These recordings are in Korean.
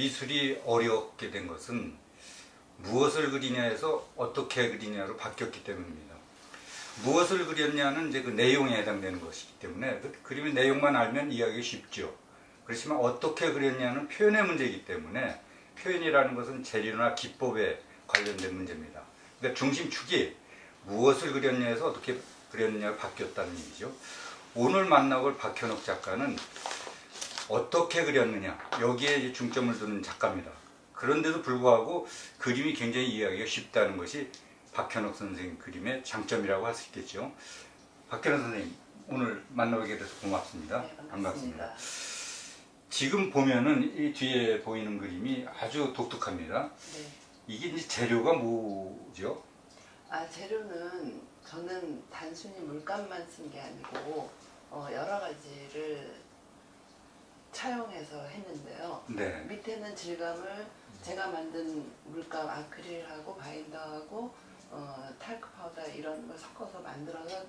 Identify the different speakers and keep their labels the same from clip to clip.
Speaker 1: 미술이 어렵게 된 것은 무엇을 그리냐에서 어떻게 그리냐로 바뀌었기 때문입니다. 무엇을 그렸냐는 이제 그 내용에 해당되는 것이기 때문에 그 그림의 내용만 알면 이해하기 쉽죠. 그렇지만 어떻게 그렸냐는 표현의 문제이기 때문에 표현이라는 것은 재료나 기법에 관련된 문제입니다. 그러니까 중심축이 무엇을 그렸냐에서 어떻게 그렸냐가 바뀌었다는 얘기죠. 오늘 만나볼 박현옥 작가는 어떻게 그렸느냐 여기에 중점을 두는 작가입니다. 그런데도 불구하고 그림이 굉장히 이해하기가 쉽다는 것이 박현옥 선생님 그림의 장점이라고 할 수 있겠죠. 박현옥 선생님 오늘 만나게 돼서 고맙습니다.
Speaker 2: 네, 반갑습니다.
Speaker 1: 지금 보면은 이 뒤에 보이는 그림이 아주 독특합니다.
Speaker 2: 네.
Speaker 1: 이게 이제 재료가 뭐죠?
Speaker 2: 재료는 저는 단순히 물감만 쓴 게 아니고 여러 가지를 차용해서 했는데요.
Speaker 1: 네.
Speaker 2: 밑에는 질감을 제가 만든 물감 아크릴하고 바인더하고 탈크 파우더 이런 걸 섞어서 만들어서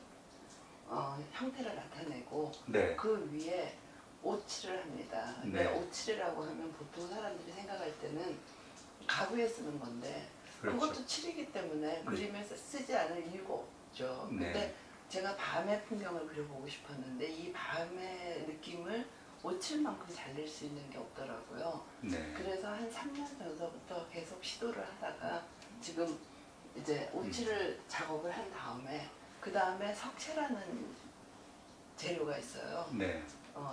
Speaker 2: 형태를 나타내고
Speaker 1: 네.
Speaker 2: 그 위에 오칠을 합니다. 근데
Speaker 1: 네.
Speaker 2: 오칠이라고 하면 보통 사람들이 생각할 때는 가구에 쓰는 건데
Speaker 1: 그렇죠.
Speaker 2: 그것도 칠이기 때문에 그림에서 쓰지 않을 이유가 없죠.
Speaker 1: 네.
Speaker 2: 근데 제가 밤의 풍경을 그려보고 싶었는데 이 밤의 느낌을 오칠만큼 잘 낼 수 있는 게 없더라고요.
Speaker 1: 네.
Speaker 2: 그래서 한 3년 전서부터 계속 시도를 하다가 지금 이제 오칠을 작업을 한 다음에 그 다음에 석채라는 재료가 있어요.
Speaker 1: 네.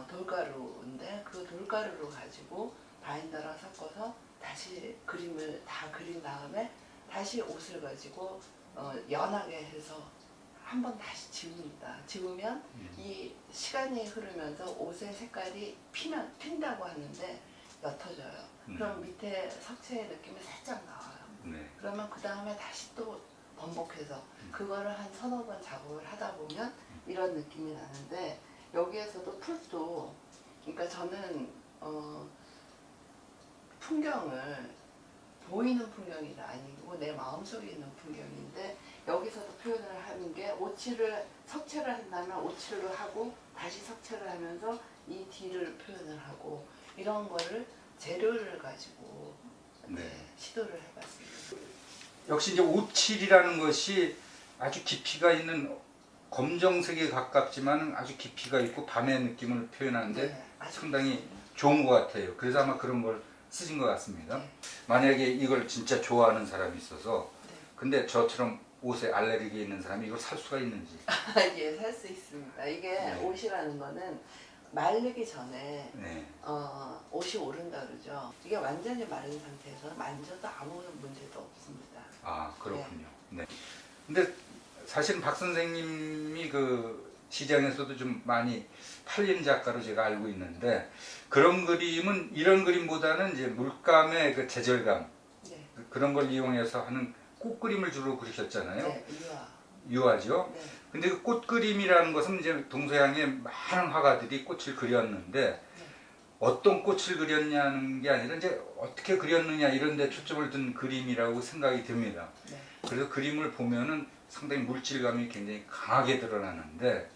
Speaker 2: 돌가루인데 그 돌가루로 가지고 바인더랑 섞어서 다시 그림을 다 그린 다음에 다시 옷을 가지고 연하게 해서 한번 다시 지웁니다. 지우면 이 시간이 흐르면서 옷의 색깔이 핀다고 하는데 옅어져요. 그럼 밑에 석채의 느낌이 살짝 나와요.
Speaker 1: 네.
Speaker 2: 그러면 그 다음에 다시 또 번복해서 그거를 한 서너 번 작업을 하다 보면 이런 느낌이 나는데 여기에서도 풀도 그러니까 저는 풍경을 보이는 풍경이 아니고 내 마음속에 있는 풍경인데 여기서도 표현을 하는 게 석채를 한다면 오칠을 하고 다시 석채를 하면서 이 뒤를 표현을 하고 이런 거를 재료를 가지고
Speaker 1: 네.
Speaker 2: 시도를 해봤습니다.
Speaker 1: 역시 이제 오칠이라는 것이 아주 깊이가 있는 검정색에 가깝지만 아주 깊이가 있고 밤의 느낌을 표현하는데
Speaker 2: 네, 아주
Speaker 1: 상당히 좋은 것 같아요. 그래서 아마 그런 걸 쓰신 것 같습니다.
Speaker 2: 네.
Speaker 1: 만약에 이걸 진짜 좋아하는 사람이 있어서
Speaker 2: 네.
Speaker 1: 근데 저처럼 옷에 알레르기 있는 사람이 이걸 살 수가 있는지.
Speaker 2: 예, 살 수 있습니다. 이게
Speaker 1: 네.
Speaker 2: 옷이라는 거는 마르기 전에
Speaker 1: 네.
Speaker 2: 옷이 오른다 그러죠. 이게 완전히 마른 상태에서 만져도 아무 문제도 없습니다.
Speaker 1: 아, 그렇군요. 네. 근데 사실 박 선생님이 그 시장에서도 좀 많이 팔리는 작가로 제가 알고 있는데 그런 그림은 이런 그림보다는 이제 물감의 그 제절감
Speaker 2: 네.
Speaker 1: 그런 걸 이용해서 하는 꽃 그림을 주로 그리셨잖아요.
Speaker 2: 네, 유화.
Speaker 1: 유화죠.
Speaker 2: 네.
Speaker 1: 근데 그 꽃 그림이라는 것은 이제 동서양의 많은 화가들이 꽃을 그렸는데 어떤 꽃을 그렸냐는 게 아니라 이제 어떻게 그렸느냐 이런 데 초점을 둔 그림이라고 생각이 듭니다.
Speaker 2: 네.
Speaker 1: 그래서 그림을 보면은 상당히 물질감이 굉장히 강하게 드러나는데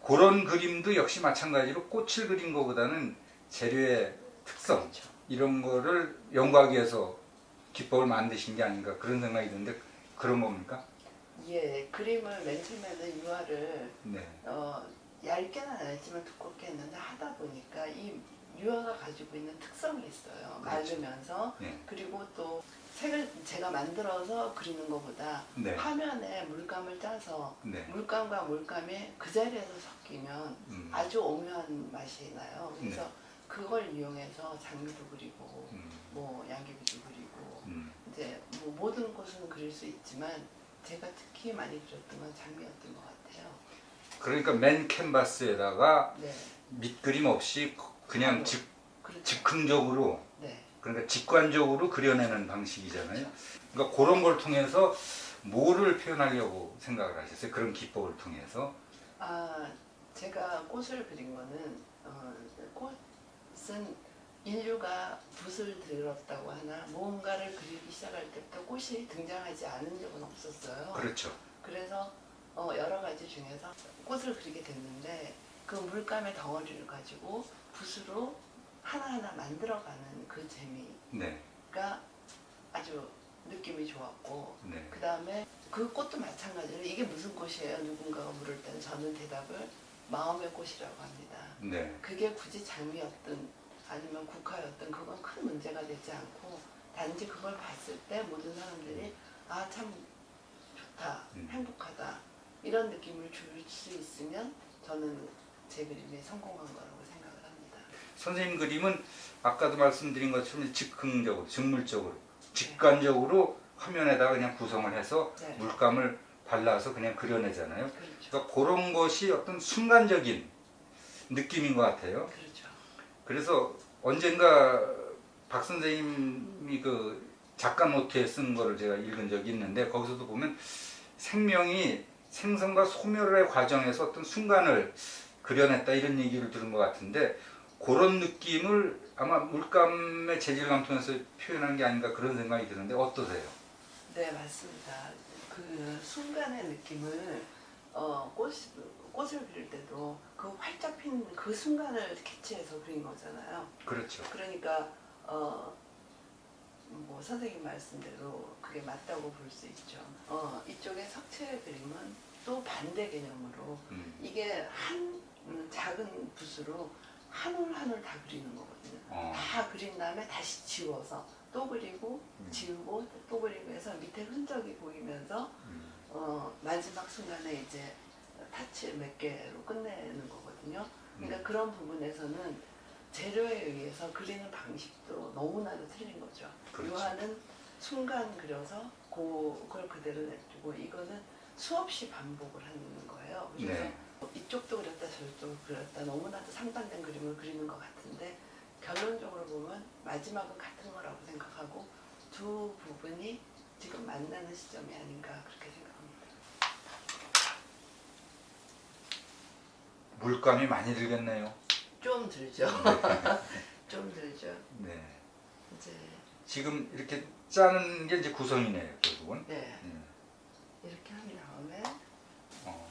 Speaker 1: 그런 그림도 역시 마찬가지로 꽃을 그린 것보다는 재료의 특성
Speaker 2: 그렇죠.
Speaker 1: 이런 거를 연구하기 위해서 기법을 만드신 게 아닌가 그런 생각이 드는데 그런 겁니까?
Speaker 2: 예, 그림을 맨 처음에는 유화를
Speaker 1: 네.
Speaker 2: 얇게는 안 했지만 두껍게 했는데 하다 보니까 이 유화가 가지고 있는 특성이 있어요.
Speaker 1: 그렇죠.
Speaker 2: 마르면서
Speaker 1: 네.
Speaker 2: 그리고 또 색을 제가 만들어서 그리는 것보다
Speaker 1: 네.
Speaker 2: 화면에 물감을 짜서
Speaker 1: 네.
Speaker 2: 물감과 물감이 그 자리에서 섞이면 아주 오묘한 맛이 나요. 그래서
Speaker 1: 네.
Speaker 2: 그걸 이용해서 장미도 그리고 뭐 양귀비도 그리고 이제 뭐 모든 꽃은 그릴 수 있지만 제가 특히 많이 그렸던 건 장미였던 것 같아요.
Speaker 1: 그러니까 맨 캔버스에다가
Speaker 2: 네.
Speaker 1: 밑그림 없이 그냥
Speaker 2: 그렇죠.
Speaker 1: 즉흥적으로
Speaker 2: 네.
Speaker 1: 그러니까 직관적으로 그려내는 방식이잖아요. 그러니까 그런 걸 통해서 뭐를 표현하려고 생각을 하셨어요? 그런 기법을 통해서.
Speaker 2: 제가 꽃을 그린 거는 꽃은 인류가 붓을 들었다고 하나 무언가를 그리기 시작할 때부터 꽃이 등장하지 않은 적은 없었어요.
Speaker 1: 그렇죠.
Speaker 2: 그래서 여러 가지 중에서 꽃을 그리게 됐는데 그 물감의 덩어리를 가지고 붓으로 하나하나 만들어가는 그 재미가
Speaker 1: 네.
Speaker 2: 아주 느낌이 좋았고,
Speaker 1: 네.
Speaker 2: 그 다음에 그 꽃도 마찬가지로 이게 무슨 꽃이에요? 누군가가 물을 때는 저는 대답을 마음의 꽃이라고 합니다.
Speaker 1: 네.
Speaker 2: 그게 굳이 장미였든 아니면 국화였든 그건 큰 문제가 되지 않고, 단지 그걸 봤을 때 모든 사람들이 아, 참 좋다, 행복하다 이런 느낌을 줄 수 있으면 저는 제 그림이 성공한 거라고 생각을 합니다.
Speaker 1: 선생님 그림은 아까도 말씀드린 것처럼 즉흥적으로, 직물적으로, 직관적으로 화면에다가 그냥 구성을 해서
Speaker 2: 네.
Speaker 1: 물감을 발라서 그냥 그려내잖아요.
Speaker 2: 그렇죠.
Speaker 1: 그러니까 그런 것이 어떤 순간적인 느낌인 것 같아요.
Speaker 2: 그렇죠.
Speaker 1: 그래서 언젠가 박 선생님이 그 작가 노트에 쓴 거를 제가 읽은 적이 있는데, 거기서도 보면 생명이 생성과 소멸의 과정에서 어떤 순간을 그려냈다 이런 얘기를 들은 것 같은데, 그런 느낌을 아마 물감의 재질감 통해서 표현한 게 아닌가 그런 생각이 드는데 어떠세요?
Speaker 2: 네, 맞습니다. 그 순간의 느낌을 꽃을 그릴 때도 그 활짝 핀 그 순간을 캐치해서 그린 거잖아요.
Speaker 1: 그렇죠.
Speaker 2: 그러니까 뭐 선생님 말씀대로 그게 맞다고 볼 수 있죠. 이쪽의 석채 그림은 또 반대 개념으로 이게 한 작은 붓으로 한 올 한 올 다 그리는 거거든요. 다 그린 다음에 다시 지워서 또 그리고 지우고 또 그리고 해서 밑에 흔적이 보이면서 마지막 순간에 이제 타치 몇 개로 끝내는 거거든요. 그러니까 그런 부분에서는 재료에 의해서 그리는 방식도 너무나도 틀린 거죠.
Speaker 1: 그렇죠.
Speaker 2: 유화는 순간 그려서 그걸 그대로 냅두고 이거는 수없이 반복을 하는 거예요. 그래서
Speaker 1: 네.
Speaker 2: 이쪽도 그렸다 저쪽도 그렸다 너무나도 상반된 그림을 그리는 것 같은데, 결론적으로 보면 마지막은 같은 거라고 생각하고 두 부분이 지금 만나는 시점이 아닌가 그렇게 생각합니다.
Speaker 1: 물감이 많이 들겠네요.
Speaker 2: 좀 들죠. 좀 들죠.
Speaker 1: 네.
Speaker 2: 이제
Speaker 1: 지금 이렇게 짜는 게 이제 구성이네요, 결국은.
Speaker 2: 네. 이렇게 한 다음에
Speaker 1: 어.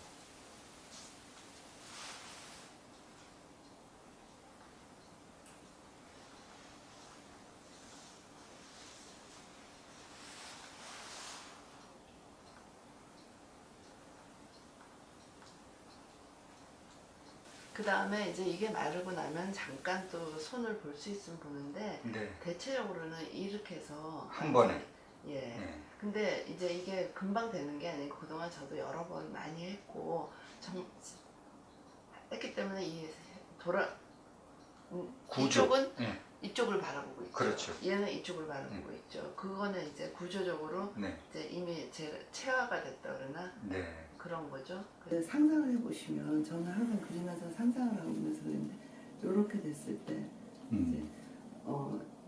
Speaker 2: 그 다음에 이제 이게 마르고 나면 잠깐 또 손을 볼 수 있으면 보는데,
Speaker 1: 네.
Speaker 2: 대체적으로는 이렇게 해서
Speaker 1: 한 번에.
Speaker 2: 예.
Speaker 1: 네.
Speaker 2: 근데 이제 이게 금방 되는 게 아니고 그동안 저도 여러 번 많이 했고 했기 때문에 이
Speaker 1: 구조.
Speaker 2: 이쪽은
Speaker 1: 네.
Speaker 2: 이쪽을 바라보고 있죠.
Speaker 1: 그렇죠.
Speaker 2: 얘는 이쪽을 바라보고 있죠. 그거는 이제 구조적으로
Speaker 1: 네.
Speaker 2: 이제 이미 체화가 됐다 그러나
Speaker 1: 네.
Speaker 2: 그런 거죠.
Speaker 3: 상상을 해보시면 저는 항상 그리면서 상상을 하면서 그랬는데 이렇게 됐을 때 이제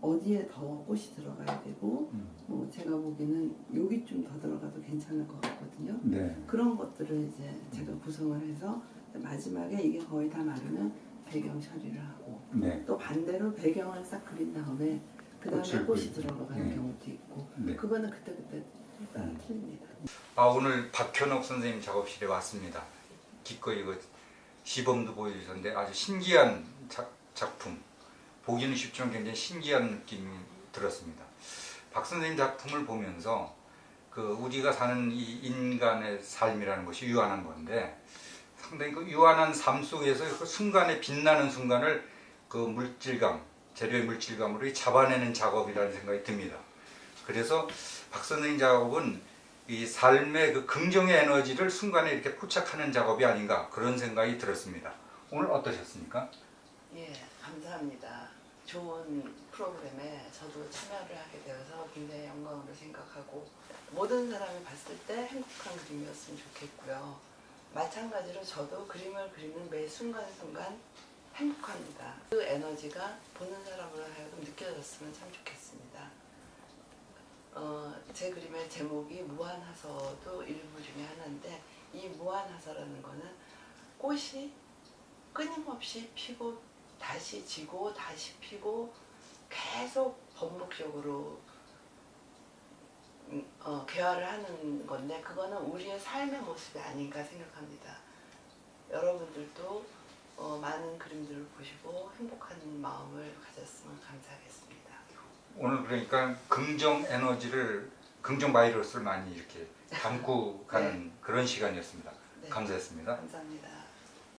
Speaker 3: 어디에 더 꽃이 들어가야 되고 뭐 제가 보기에는 여기 좀 더 들어가도 괜찮을 것 같거든요.
Speaker 1: 네.
Speaker 3: 그런 것들을 이제 제가 구성을 해서 마지막에 이게 거의 다 마르면 배경 처리를 하고
Speaker 1: 네.
Speaker 3: 또 반대로 배경을 싹 그린 다음에 그 다음에
Speaker 1: 꽃을
Speaker 3: 꽃이
Speaker 1: 그리고.
Speaker 3: 들어가는
Speaker 1: 네.
Speaker 3: 경우도 있고
Speaker 1: 네.
Speaker 3: 그거는 그때그때 따라 틀립니다.
Speaker 1: 오늘 박현옥 선생님 작업실에 왔습니다. 기꺼이 그 시범도 보여주셨는데 아주 신기한 작품. 보기는 쉽지만 굉장히 신기한 느낌이 들었습니다. 박 선생님 작품을 보면서 그 우리가 사는 이 인간의 삶이라는 것이 유한한 건데, 상당히 그 유한한 삶 속에서 그 순간에 빛나는 순간을 그 물질감, 재료의 물질감으로 잡아내는 작업이라는 생각이 듭니다. 그래서 박 선생님 작업은 이 삶의 그 긍정의 에너지를 순간에 이렇게 포착하는 작업이 아닌가 그런 생각이 들었습니다. 오늘 어떠셨습니까?
Speaker 2: 예, 감사합니다. 좋은 프로그램에 저도 참여를 하게 되어서 굉장히 영광으로 생각하고 모든 사람이 봤을 때 행복한 그림이었으면 좋겠고요. 마찬가지로 저도 그림을 그리는 매 순간순간 행복합니다. 그 에너지가 보는 사람으로 하여금 느껴졌으면 참 좋겠습니다. 제 그림의 제목이 무한하서도 일부 중에 하나인데, 이 무한하서라는 거는 꽃이 끊임없이 피고 다시 지고 다시 피고 계속 번복적으로 개화를 하는 건데, 그거는 우리의 삶의 모습이 아닌가 생각합니다. 여러분들도 많은 그림들을 보시고 행복한 마음을 가져 있었으면 감사하겠습니다.
Speaker 1: 오늘 그러니까 긍정 에너지를, 긍정 바이러스를 많이 이렇게 담고 가는 그런 시간이었습니다.
Speaker 2: 네.
Speaker 1: 감사했습니다.
Speaker 2: 감사합니다.